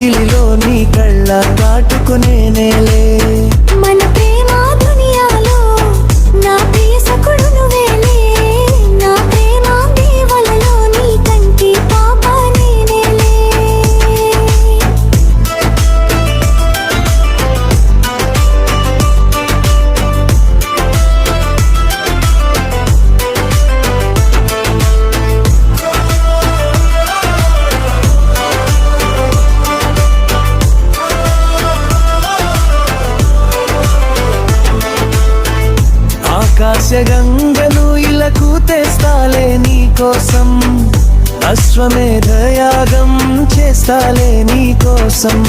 ఇలిలో నీ కళ్ళ కాటుకునే నేలే మన ప్రేమ దునియాలో నా ప్రియ సకుడు నువ్వేలే నా ప్రేమ దేవలలో నీ కంటి పాప నేనేలే ఆకాశగంగను ఇలకు తెస్తాలే నీ కోసం అశ్వమేధయాగం చేస్తాలే నీ కోసం